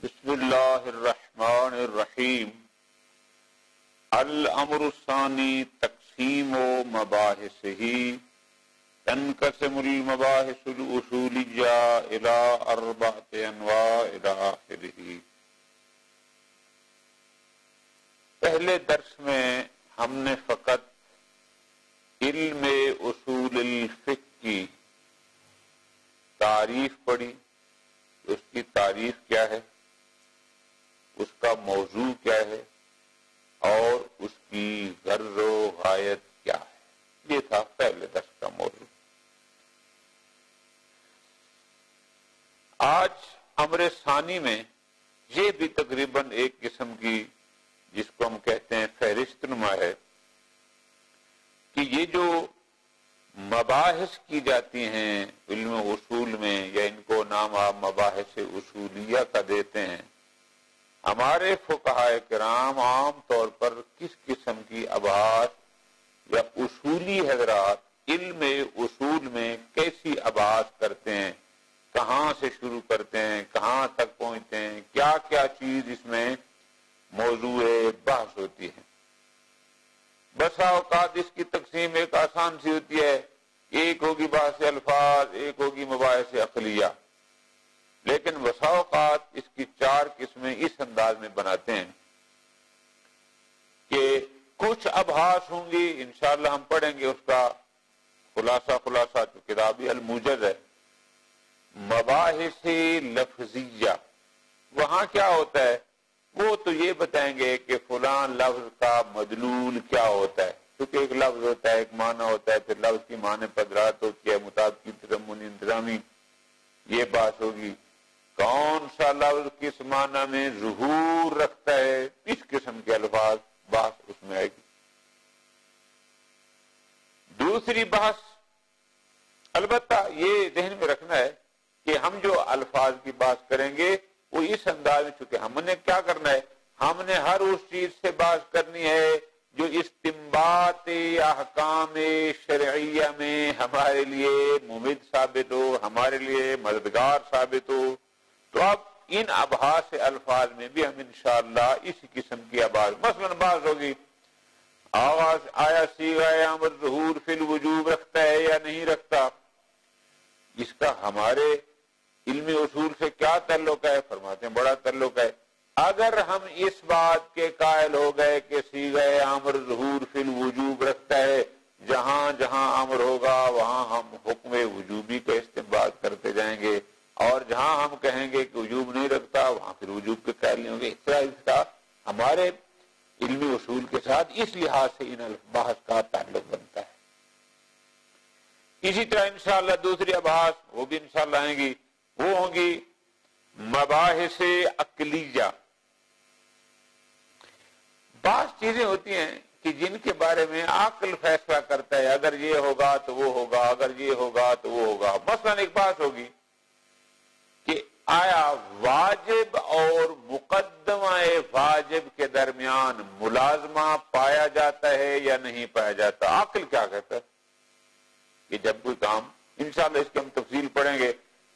بسم اللہ الرحمن الرحیم۔ الامر الثانی تقسیم و مباحث ہی تنقسم المباحث الاصولیہ الی اربعۃ انواع الی آخرہ۔ پہلے درس میں ہم نے فقط علم اصول الفقہ کی تعریف پڑھی، اس کی تعریف کیا ہے، اس کا موضوع کیا ہے اور اس کی غرض و غایت کیا ہے۔ یہ تھا پہلے درس کا موضوع۔ آج امر ثانی میں یہ بھی تقریباً ایک قسم کی جس کو ہم کہتے ہیں فہرست نما ہے کہ یہ جو مباحث کی جاتی ہیں علم اصول میں، یا ان کو نام آپ مباحث اصولیہ کا دیتے ہیں، ہمارے فقہاء کرام عام طور پر کس قسم کی ابحاث یا اصولی حضرات علم اصول میں کیسی ابحاث کرتے ہیں، کہاں سے شروع کرتے ہیں، کہاں تک پہنچتے ہیں، کیا کیا چیز اس میں موضوع بحث ہوتی ہے۔ بسا اوقات اس کی تقسیم ایک آسان سی ہوتی ہے، ایک ہوگی بحث الفاظ، ایک ہوگی مباحث عقلیہ، لیکن بسا اوقات اس کی چار قسمیں اس انداز میں بناتے ہیں کہ کچھ ابحاث ہوں گی، انشاءاللہ ہم پڑھیں گے اس کا خلاصہ جو کتابی الموجز ہے، مباحث لفظیہ۔ وہاں کیا ہوتا ہے وہ تو یہ بتائیں گے کہ فلاں لفظ کا مدلول کیا ہوتا ہے، کیونکہ ایک لفظ ہوتا ہے، ایک معنی ہوتا ہے، پھر لفظ کی معنی پدرات ہوتی ہے، مطابقی تضمنی انتظامی، یہ بات ہوگی۔ کون سا لفظ کس معنی میں ظہور رکھتا ہے، اس قسم کے الفاظ بحث اس میں آئے گی۔ دوسری بحث، البتہ یہ ذہن میں رکھنا ہے کہ ہم جو الفاظ کی بات کریں گے وہ اس انداز میں، چونکہ ہم نے کیا کرنا ہے، ہم نے ہر اس چیز سے بات کرنی ہے جو استنباط احکام شرعیہ میں ہمارے لیے مفید ثابت ہو، ہمارے لیے مددگار ثابت ہو۔ تو اب ان ابحاث الفاظ میں بھی ہم انشاءاللہ اسی قسم کی ابحاث، مثلا بات ہوگی آغاز آیا صیغہ امر ظہور فی الوجوب رکھتا ہے یا نہیں رکھتا، اس کا ہمارے علم اصول سے کیا تعلق ہے؟ فرماتے ہیں بڑا تعلق ہے۔ اگر ہم اس بات کے قائل ہو گئے کہ صیغہ امر ظہور فی الوجوب رکھتا ہے، جہاں جہاں امر ہوگا وہاں ہم حکم وجوبی کا استنباط کرتے جائیں گے، اور جہاں ہم کہیں گے کہ وجوب نہیں رکھتا وہاں پھر وجوب کے قائل نہیں ہوں گے۔ اس طرح ہمارے علمی اصول کے ساتھ اس لحاظ سے ان بحث کا تعلق بنتا ہے۔ اسی طرح انشاءاللہ دوسری ابحاث وہ بھی انشاءاللہ آئیں گی، وہ ہوں گی مباحث عقلیہ۔ بعض چیزیں ہوتی ہیں کہ جن کے بارے میں عقل فیصلہ کرتا ہے، اگر یہ ہوگا تو وہ ہوگا، اگر یہ ہوگا تو وہ ہوگا۔ مثلا ایک بات ہوگی کہ آیا واجب اور مقدمہ واجب کے درمیان ملازمہ پایا جاتا ہے یا نہیں پایا جاتا؟ عقل کیا کہتا ہے کہ جب کوئی کام، انشاءاللہ اس کی ہم تفصیل پڑھیں گے،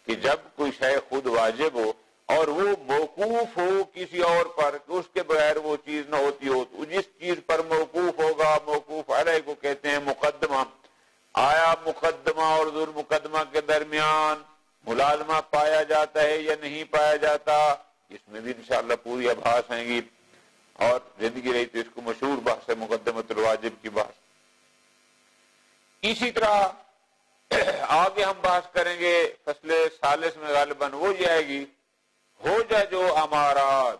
کہ جب کوئی شے خود واجب ہو اور وہ موقوف ہو کسی اور پر کہ اس کے بغیر وہ چیز نہ ہوتی ہو، تو جس چیز پر موقوف ہوگا موقوف علیہ کو کہتے ہیں مقدمہ۔ آیا مقدمہ اور ذو المقدمہ کے درمیان ملازمہ پایا جاتا ہے یا نہیں پایا جاتا؟ اس میں بھی انشاءاللہ پوری ابحاث آئیں گی، اور زندگی رہی تو اس کو مشہور بحث ہے مقدمۃ الواجب کی بحث۔ اسی طرح آگے ہم بحث کریں گے فصل ثالث میں غالباً وہ یہ آئے گی، ہو جا جو امارات،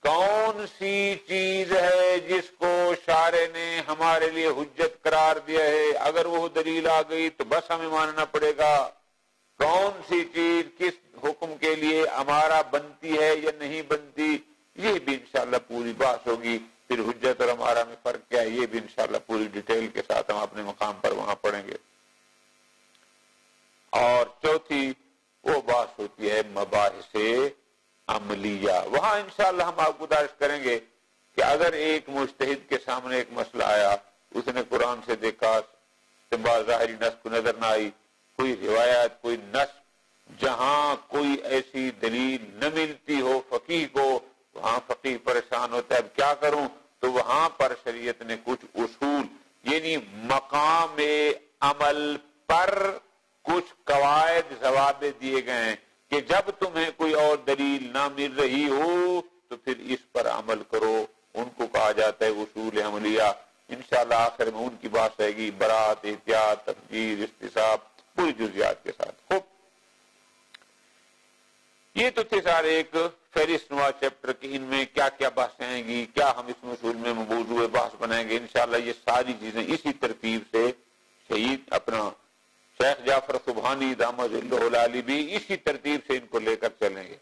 کون سی چیز ہے جس کو شارع نے ہمارے لیے حجت قرار دیا ہے، اگر وہ دلیل آ گئی تو بس ہمیں ماننا پڑے گا۔ کون سی چیز کس حکم کے لیے ہمارا بنتی ہے یا نہیں بنتی، یہ بھی انشاءاللہ پوری بحث ہوگی۔ پھر حجت اور ہمارا میں فرق کیا ہے، یہ بھی انشاءاللہ پوری ڈیٹیل کے ساتھ ہم اپنے مقام پر وہاں پڑھیں گے۔ اور چوتھی وہ بات ہوتی ہے مباحث عملیہ۔ وہاں انشاءاللہ ہم آپ کو گزارش کریں گے کہ اگر ایک مجتہد کے سامنے ایک مسئلہ آیا، اس نے قرآن سے دیکھا، ظاہری نص کو نظر نہ آئی، کوئی روایت کوئی نص جہاں کوئی ایسی دلیل نہ ملتی ہو فقیہ کو، وہاں فقیہ پریشان ہوتا ہے اب کیا کروں، تو وہاں پر شریعت نے کچھ اصول یعنی مقام عمل پر کچھ قواعد ضوابط دیے گئے ہیں کہ جب تمہیں کوئی اور دلیل نہ مل رہی ہو تو پھر اس پر عمل کرو، ان کو کہا جاتا ہے اصول عملیہ۔ انشاءاللہ آخر میں ان کی بات رہے گی، برات، احتیاط، تفجیر، استصحاب، پوری جزیات کے ساتھ۔ خوب، یہ تو تھے سارے ایک فہرست نما چیپٹر کی، ان میں کیا کیا بحثیں آئیں گی، کیا ہم اس اصول میں موضوع بحث بنائیں گے، انشاءاللہ یہ ساری چیزیں اسی ترتیب سے شہید اپنا شیخ جعفر سبحانی دامت اللہ العالی بھی اسی ترتیب سے ان کو لے کر چلیں گے۔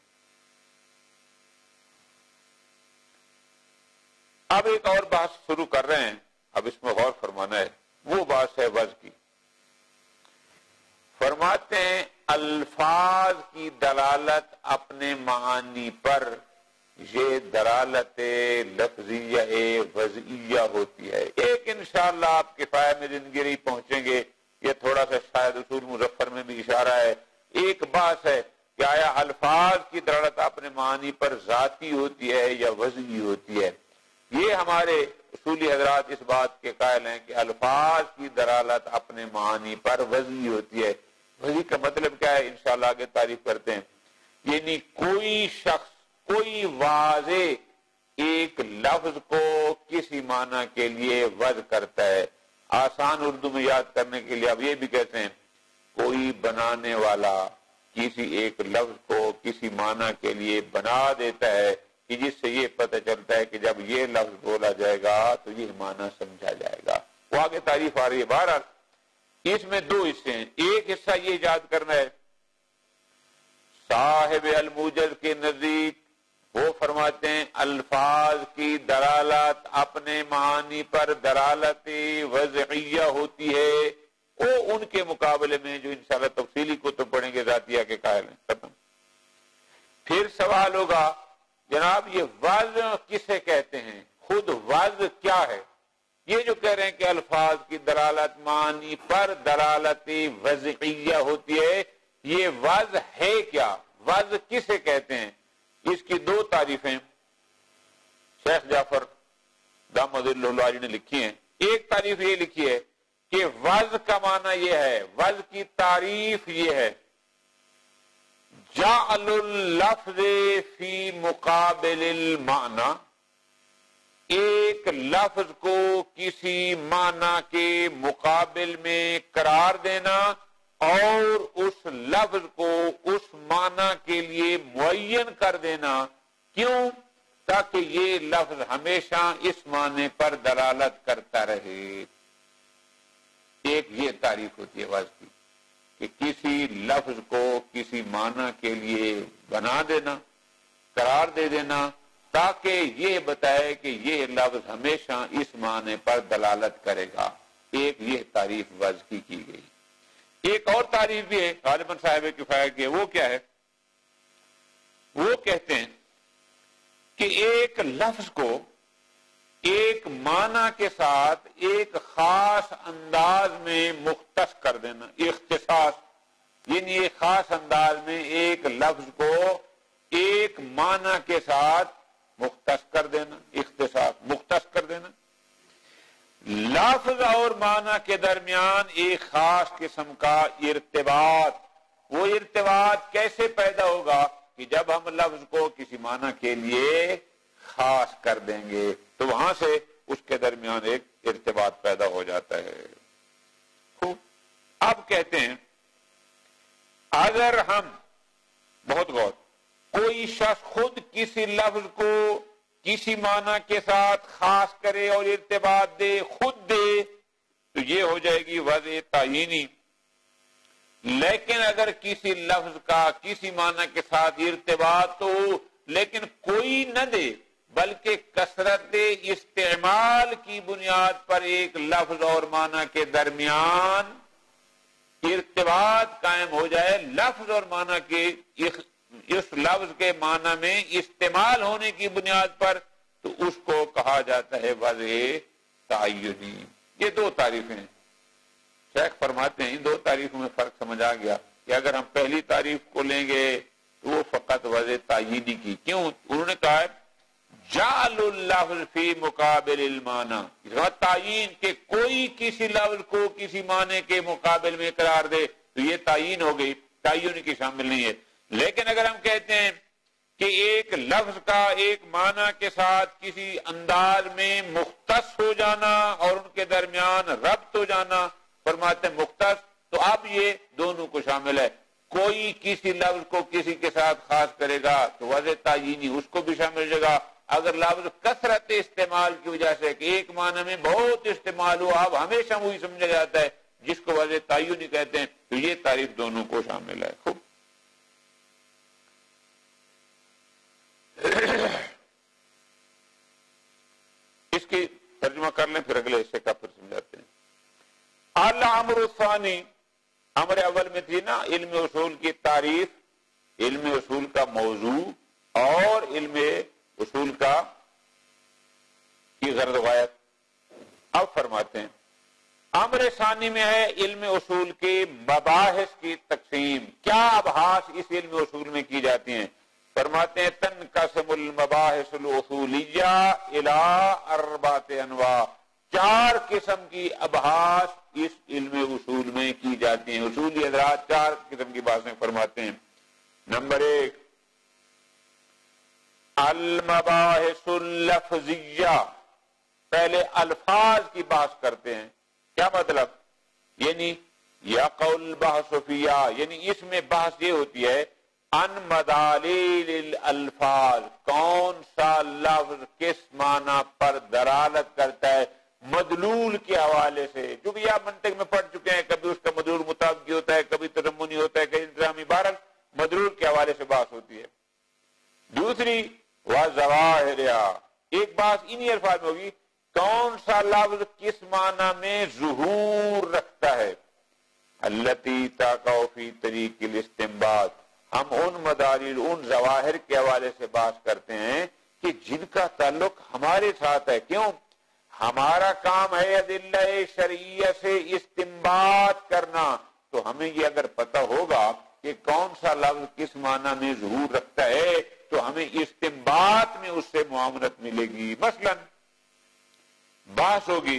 اب ایک اور بحث شروع کر رہے ہیں، اب اس میں غور فرمانا ہے، وہ بحث ہے وضع کی۔ فرماتے ہیں الفاظ کی دلالت اپنے معانی پر یہ دلالت لفظیہ وضعیہ ہوتی ہے۔ ایک انشاءاللہ آپ کفایہ میں زندگی پہنچیں گے، یہ تھوڑا سا شاید اصول مظفر میں بھی اشارہ ہے۔ ایک بات ہے کہ آیا الفاظ کی دلالت اپنے معانی پر ذاتی ہوتی ہے یا وضعی ہوتی ہے۔ یہ ہمارے اصولی حضرات اس بات کے قائل ہیں کہ الفاظ کی دلالت اپنے معانی پر وضعی ہوتی ہے۔ وضعی کا مطلب کیا ہے، انشاءاللہ آگے تعریف کرتے ہیں۔ یعنی کوئی شخص کوئی واضح ایک لفظ کو کسی معنی کے لیے وضع کرتا ہے، آسان اردو میں یاد کرنے کے لیے اب یہ بھی کہتے ہیں کوئی بنانے والا کسی ایک لفظ کو کسی معنی کے لیے بنا دیتا ہے کہ جس سے یہ پتہ چلتا ہے کہ جب یہ لفظ بولا جائے گا تو یہ معنی سمجھا جائے گا۔ وہ آگے تعریف آ رہی ہے۔ بہرحال اس میں دو حصے ہیں، ایک حصہ یہ یاد کرنا ہے صاحب الموجز کے نزدیک وہ فرماتے ہیں الفاظ کی دلالت اپنے معانی پر دلالت وضعیہ ہوتی ہے، وہ ان کے مقابلے میں جو انشاءاللہ تفصیلی کو تو پڑھیں گے ذاتیہ کے قائل ہیں۔ ختم۔ پھر سوال ہوگا جناب یہ وضع کسے کہتے ہیں، خود وضع کیا ہے؟ یہ جو کہہ رہے ہیں کہ الفاظ کی دلالت معنی پر دلالت وضعیہ ہوتی ہے، یہ وضع ہے کیا، وضع کسے کہتے ہیں؟ اس کی دو تعریفیں شیخ جعفر دامت اللہ العالی نے لکھی ہیں۔ ایک تعریف یہ لکھی ہے کہ وضع کا معنی یہ ہے، وضع کی تعریف یہ ہے جعل اللفظ فی مقابل المعنی، ایک لفظ کو کسی معنی کے مقابل میں قرار دینا اور اس لفظ کو اس معنی کے لیے معین کر دینا۔ کیوں؟ تاکہ یہ لفظ ہمیشہ اس معنی پر دلالت کرتا رہے۔ ایک یہ تعریف ہوتی ہے وضع کی کہ کسی لفظ کو کسی معنی کے لیے بنا دینا، قرار دے دینا، تاکہ یہ بتائے کہ یہ لفظ ہمیشہ اس معنی پر دلالت کرے گا۔ ایک یہ تعریف وضع کی گئی۔ ایک اور تعریف بھی ہے غالباً صاحب کفایہ کی، وہ کیا ہے؟ وہ کہتے ہیں کہ ایک لفظ کو ایک معنی کے ساتھ ایک خاص انداز میں مختص کر دینا، اختصاص، یعنی ایک خاص انداز میں ایک لفظ کو ایک معنی کے ساتھ مختص کر دینا، اختصاص مختص کر دینا۔ لفظ اور معنی کے درمیان ایک خاص قسم کا ارتباط، وہ ارتباط کیسے پیدا ہوگا کہ جب ہم لفظ کو کسی معنی کے لیے خاص کر دیں گے تو وہاں سے اس کے درمیان ایک ارتباط پیدا ہو جاتا ہے۔ خوب، اب کہتے ہیں اگر ہم بہت غور کوئی شخص خود کسی لفظ کو کسی معنی کے ساتھ خاص کرے اور ارتباط دے، خود دے، تو یہ ہو جائے گی وضع تعیینی۔ لیکن اگر کسی لفظ کا کسی معنی کے ساتھ ارتباط تو لیکن کوئی نہ دے بلکہ کثرت استعمال کی بنیاد پر ایک لفظ اور معنی کے درمیان ارتباط قائم ہو جائے، لفظ اور معنی کے اس لفظ کے معنی میں استعمال ہونے کی بنیاد پر، تو اس کو کہا جاتا ہے وضع تعینی۔ یہ دو تعریفیں ہیں۔ شیخ فرماتے ہیں ان دو تعریفوں میں فرق سمجھ آ گیا کہ اگر ہم پہلی تعریف کو لیں گے تو وہ فقط وضع تعیینی کی. کیوں؟ انہوں نے کہا ہے جعل اللفظ فی مقابل المعنی، تعین کہ کوئی کسی لفظ کو کسی معنی کے مقابل میں قرار دے تو یہ تعین ہو گئی، تعین کی شامل نہیں ہے. لیکن اگر ہم کہتے ہیں کہ ایک لفظ کا ایک معنی کے ساتھ کسی انداز میں مختص ہو جانا اور ان کے درمیان ربط ہو جانا، فرماتے ہیں مختص، تو اب یہ دونوں کو شامل ہے. کوئی کسی لفظ کو کسی کے ساتھ خاص کرے گا تو وضع تعینی اس کو بھی شامل ہو گا. اگر لفظ کثرت استعمال کی وجہ سے کہ ایک معنی میں بہت استعمال ہو، اب ہمیشہ وہی سمجھا جاتا ہے جس کو وضع تعینی کہتے ہیں، تو یہ تعریف دونوں کو شامل ہے. خوب، اس کی ترجمہ کر لیں پھر اگلے حصے کا پھر سمجھاتے ہیں. الامر الثانی، امر اول میں تھی نا علم اصول کی تعریف، علم اصول کا موضوع اور علم اصول کی غرض غایت. اب فرماتے ہیں امر ثانی میں ہے علم اصول کے مباحث کی تقسیم. کیا ابحاث اس علم اصول میں کی جاتی ہیں؟ فرماتے ہیں تنقسم المباحث الاصولیہ الی اربعۃ انواع، 4 قسم کی ابحاث اس علم اصول میں کی جاتی ہیں. اصولی حضرات 4 قسم کی باتیں فرماتے ہیں. نمبر 1 المباحث اللفظیہ، پہلے الفاظ کی بحث کرتے ہیں. کیا مطلب؟ یعنی یا قول بحث فیہ، یعنی اس میں بحث یہ ہوتی ہے ان مدالیل الالفاظ، کون سا لفظ کس معنی پر دلالت کرتا ہے مدلول کے حوالے سے. جو بھی آپ منطق میں پڑھ چکے ہیں، کبھی اس کا مدلول مطابقی ہوتا ہے، کبھی تضمنی ہوتا ہے، کبھی انتظامی، بہرحال مدلول کے حوالے سے بحث ہوتی ہے. دوسری وظواہرہا، ایک بات انہی الفاظ میں ہوگی کون سا لفظ کس معنی میں ظہور رکھتا ہے. التی تقع فی طریق الاستنباط، ہم ان مدارل، ان ظواہر کے حوالے سے بات کرتے ہیں کہ جن کا تعلق ہمارے ساتھ ہے. کیوں؟ ہمارا کام ہے ادلہ شرعیہ سے استنباط کرنا، تو ہمیں یہ اگر پتہ ہوگا کہ کون سا لفظ کس معنی میں ظہور رکھتا ہے تو ہمیں استنباط میں اس سے معاونت ملے گی. مثلا بحث ہوگی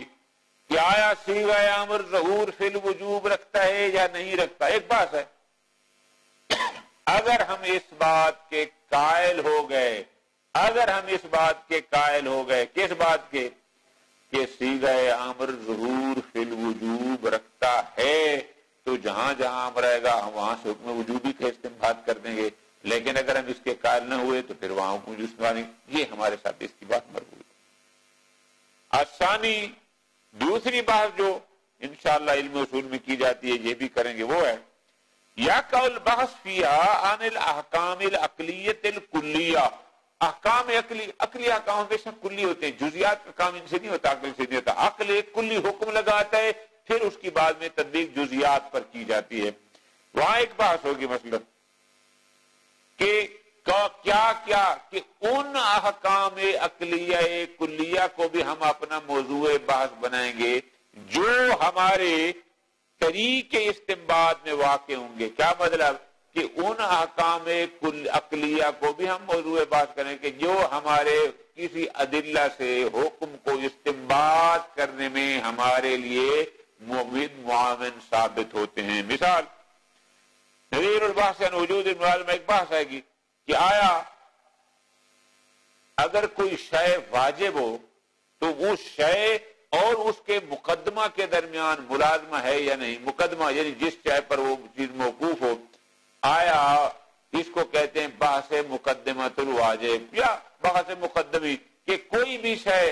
کہ آیا صیغہ امر ظہور فی الوجوب رکھتا ہے یا نہیں رکھتا. ایک بات ہے، اگر ہم اس بات کے قائل ہو گئے، اگر ہم اس بات کے قائل ہو گئے، کس بات کے؟ کہ صیغہ امر ظہور فی الوجوب رکھتا ہے، تو جہاں جہاں ہم رہے گا ہم وہاں سے حکم وجوبی کا استنباط کر دیں گے. لیکن اگر ہم اس کے قائل نہ ہوئے تو پھر وہاں حکم وجوبی، یہ ہمارے ساتھ اس کی بات مربوط. الثانی، دوسری بات جو انشاءاللہ علم اصول میں کی جاتی ہے، یہ بھی کریں گے، وہ ہے یا قول بحث فیہا عن الاحکام العقلیت الکلیہ. احکام عقلی احکام ہمیشہ کلی ہوتے ہیں، جزیات کا کام ان سے نہیں ہوتا، عقل سے نہیں ہوتا. عقل ایک کلی حکم لگاتا ہے، پھر اس کی بعد میں تطبیق جزیات پر کی جاتی ہے. وہاں ایک بحث ہوگی مثلا کہ کیا کہ ان احکام عقلیہ کلیہ کو بھی ہم اپنا موضوع بحث بنائیں گے جو ہمارے طریق استنباط میں واقع ہوں گے. کیا مطلب؟ کہ ان احکام عقلیہ کو بھی ہم موضوع بحث کریں کہ جو ہمارے کسی ادلہ سے حکم کو استنباط کرنے میں ہمارے لیے معاون ثابت ہوتے ہیں. مثال نظیر البحث عن وجود المعلوم میں ایک بحث آئے گی کہ آیا اگر کوئی شے واجب ہو تو وہ شے اور اس کے مقدمہ کے درمیان ملازمہ ہے یا نہیں. مقدمہ یعنی جس شے پر وہ چیز موقوف ہو، آیا اس کو کہتے ہیں بحث مقدمۃ الواجب یا بحث مقدمی، کہ کوئی بھی شے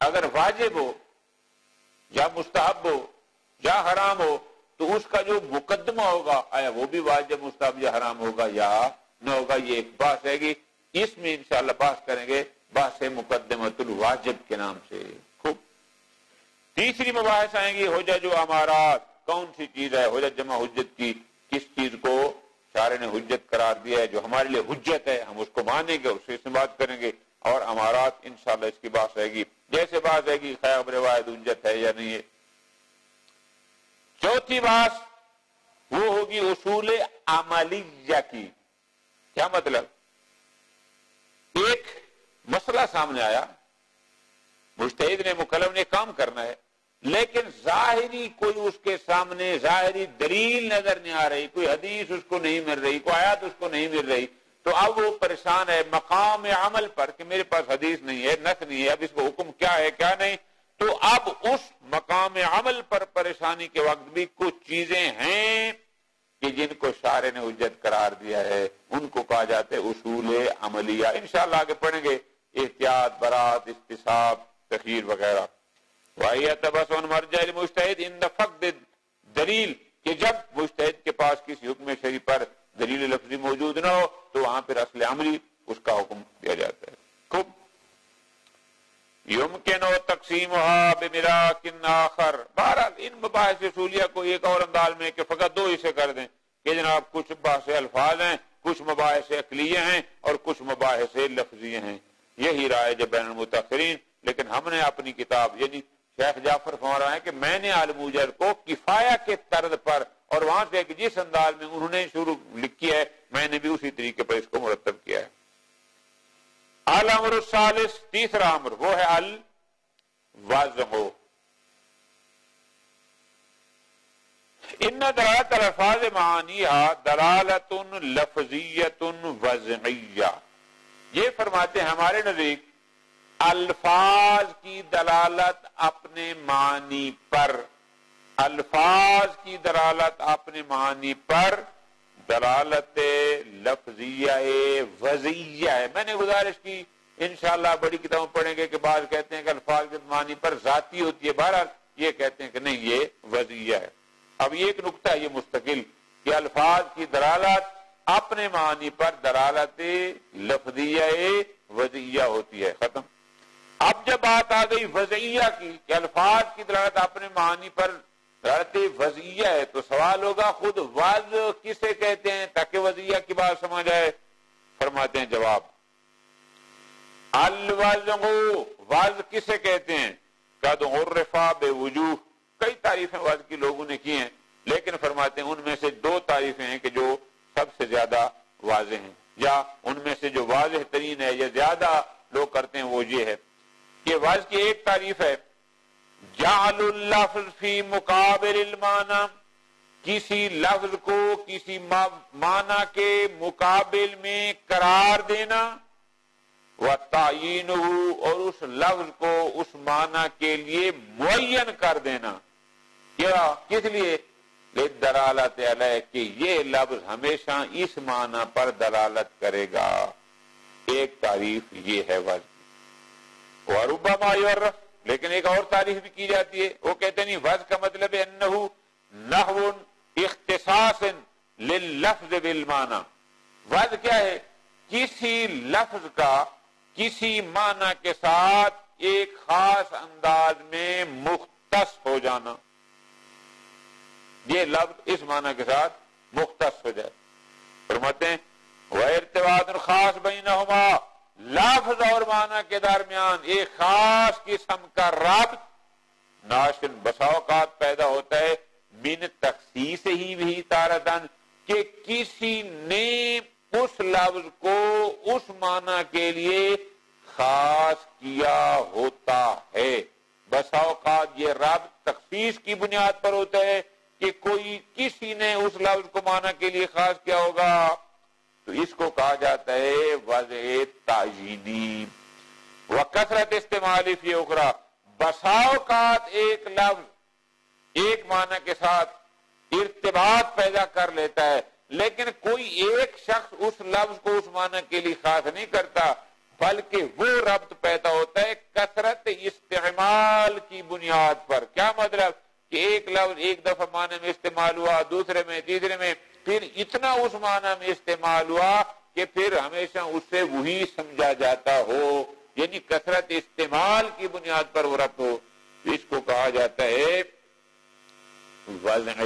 اگر واجب ہو یا مستحب ہو یا حرام ہو تو اس کا جو مقدمہ ہوگا آیا وہ بھی واجب، مستحب یا حرام ہوگا یا نہ ہوگا. یہ ایک بحث ہے گی، اس میں انشاءاللہ بحث کریں گے بحث مقدمۃ الواجب کے نام سے. خوب. تیسری مباحث آئیں گی حجج و امارات. کون سی چیز ہے حجت جمع حجت کی؟ کس چیز کو شارع نے حجت قرار دیا ہے جو ہمارے لیے حجت ہے، ہم اس کو مانیں گے، اس سے استنباط کریں گے. اور امارات انشاءاللہ اس کی بات آئے گی، جیسے بات آئے گی خبر واحد حجت ہے یا نہیں ہے. چوتھی بات وہ ہوگی اصول عملیہ کی. کیا مطلب؟ ایک مسئلہ سامنے آیا، مجتہد نے مکلف نے کام کرنا ہے، لیکن ظاہری کوئی اس کے سامنے ظاہری دلیل نظر نہیں آ رہی، کوئی حدیث اس کو نہیں مل رہی، کوئی آیات اس کو نہیں مل رہی، تو اب وہ پریشان ہے مقام عمل پر کہ میرے پاس حدیث نہیں ہے، نص نہیں ہے، اب اس کو حکم کیا ہے کیا نہیں. تو اب اس مقام عمل پر پریشانی کے وقت بھی کچھ چیزیں ہیں کہ جن کو شارع نے حجت قرار دیا ہے، ان کو کہا جاتا ہے اصول عملیہ. انشاءاللہ آگے پڑھیں گے، احتیاط، برات، استصحاب، تخیر وغیرہ. وَهِيَ تَبَصُّ مَرْجَعِ الْمُجْتَهِدِ عِنْدَ فَقْدِ دلیل، کہ جب مجتہد کے پاس کسی حکم شرعی پر دلیل لفظی موجود نہ ہو تو وہاں پھر اصل عملی اس کا حکم دیا جاتا ہے. خوب. یمکن تقسیمها بمراکن آخر. بہرحال ان مباحث اصولیہ کو ایک اور انداز میں کہ فقط دو حصے کر دیں کہ جناب کچھ بحث الفاظ ہیں، کچھ مباحث عقلیہ ہیں اور کچھ مباحث لفظیہ ہیں. یہی رائے جو بین المتاخرین. لیکن ہم نے اپنی کتاب یعنی شیخ جعفر فرما رہا ہے کہ میں نے الموجد کو کفایہ کے طرز پر اور وہاں سے کہ جس انداز میں انہوں نے شروع لکھی ہے میں نے بھی اسی طریقے پر اس کو مرتب کیا ہے. الامر الثالث، تیسرا امر، وہ ہے الوضع. ان دلالت الفاظ معانیها دلالت لفظیت وضعیہ. یہ فرماتے ہیں ہمارے نزدیک الفاظ کی دلالت اپنے معنی پر، الفاظ کی دلالت اپنے معنی پر دلالت لفظیہ وضعیہ ہے. میں نے گزارش کی انشاءاللہ بڑی کتابوں پڑھیں گے کہ بعض کہتے ہیں کہ الفاظ کے معنی پر ذاتی ہوتی ہے، بہرحال یہ کہتے ہیں کہ نہیں یہ وضعیہ ہے. اب یہ ایک نقطہ ہے یہ مستقل کہ الفاظ کی دلالت اپنے معنی پر دلالت لفظیہ وضعیہ ہوتی ہے. ختم. اب جب بات آ گئی وضعیہ کی کہ الفاظ کی دلالت اپنے معنی پر دلالت وضعیہ ہے تو سوال ہوگا خود وضع کسے کہتے ہیں تاکہ وضعیہ کی بات سمجھ آئے. فرماتے ہیں جواب الوضع، وضع کسے کہتے ہیں؟ قد عرف بوجوہ. کئی تعریفیں وضع کی لوگوں نے کی ہیں لیکن فرماتے ہیں ان میں سے دو تعریفیں ہیں کہ جو سب سے زیادہ واضح ہیں، یا ان میں سے جو واضح ترین ہے یا زیادہ لوگ کرتے ہیں وہ یہ ہے کہ وضع کی ایک تعریف ہے جعل اللفظ فی مقابل المعنی، کسی لفظ کو کسی معنی کے مقابل میں قرار دینا، وتعیینہ، اور اس لفظ کو اس معنی کے لیے معین کر دینا. کیا کس لیے؟ للدلالت علیہ، کہ یہ لفظ ہمیشہ اس معنی پر دلالت کرے گا. ایک تعریف یہ ہے وضع کی. وربما یعرف، لیکن ایک اور تعریف بھی کی جاتی ہے، وہ کہتے نہیں وضع کا مطلب ہے انہو نحو اختصاص لللفظ بالمعنی. وضع کیا ہے؟ کسی لفظ کا کسی معنی کے ساتھ ایک خاص انداز میں مختص ہو جانا. یہ لفظ اس معنی کے ساتھ مختص ہو جائے. فرماتے ہیں وَارتباط خاص بینہما، لفظ اور معنی کے درمیان ایک خاص قسم کا ربط ناشن بسا اوقات پیدا ہوتا ہے من تخصیص ہی بھی تارتن، کہ کسی نے اس لفظ کو اس معنی کے لیے خاص کیا ہوتا ہے. بسا اوقات یہ ربط تخصیص کی بنیاد پر ہوتا ہے کہ کوئی کسی نے اس لفظ کو معنی کے لیے خاص کیا ہوگا، تو اس کو کہا جاتا ہے وضع تعیینی. وکثرت استعمال فی اخری، بسا اوقات ایک لفظ ایک معنی کے ساتھ ارتباط پیدا کر لیتا ہے لیکن کوئی ایک شخص اس لفظ کو اس معنی کے لیے خاص نہیں کرتا، بلکہ وہ ربط پیدا ہوتا ہے کثرت استعمال کی بنیاد پر. کیا مطلب؟ کہ ایک لفظ ایک دفعہ معنی میں استعمال ہوا، دوسرے میں، تیسرے میں، پھر اتنا اس معنی میں استعمال ہوا کہ پھر ہمیشہ اس سے وہی سمجھا جاتا ہو، یعنی کثرت استعمال کی بنیاد پر وہ ربط ہو. اس کو کہا جاتا ہے وضع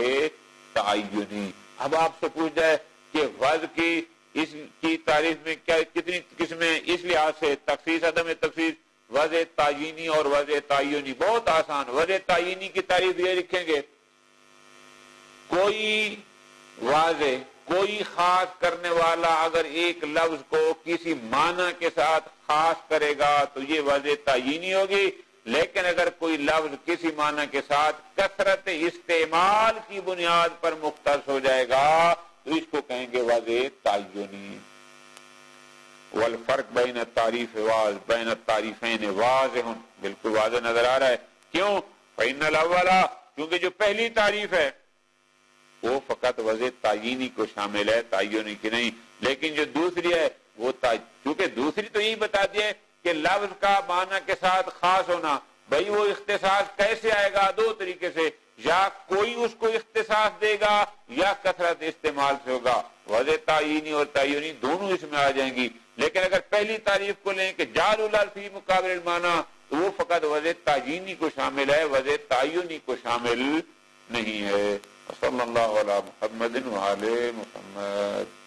تعینی. اب آپ سے پوچھ جائے کہ وضع کی اس کی تعریف میں کیا کتنی قسمیں؟ اس لحاظ سے تخصیص، عدم تخصیص، وضع تعینی اور وضع تعینی. بہت آسان. وضع تعینی کی تعریف یہ لکھیں گے کوئی واضح کوئی خاص کرنے والا اگر ایک لفظ کو کسی معنی کے ساتھ خاص کرے گا تو یہ واضح تعیینی ہوگی، لیکن اگر کوئی لفظ کسی معنی کے ساتھ کثرت استعمال کی بنیاد پر مختص ہو جائے گا تو اس کو کہیں گے واضح تعینی۔ والفرق بین التعریف بین التعریفین واضح، بالکل واضح نظر آ رہا ہے۔ کیوں؟ فإن الأول، کیونکہ جو پہلی تعریف ہے وہ فقط وضع تعینی کو شامل ہے، تعینی کی نہیں، لیکن جو دوسری ہے وہ کیونکہ دوسری تو یہی بتا دیا ہے کہ لفظ کا معنی کے ساتھ خاص ہونا، بھئی وہ اختصاص کیسے آئے گا؟ دو طریقے سے، یا کوئی اس کو اختصاص دے گا یا کثرت استعمال سے ہوگا، وضع تعینی اور تعینی دونوں اس میں آ جائیں گی۔ لیکن اگر پہلی تعریف کو لیں کہ جعل اللفظ فی مقابل المعنی تو وہ فقط وضع تعینی کو شامل ہے، وضع تعینی کو شامل نہیں ہے۔ صلی اللہ علی محمد وعلی محمد۔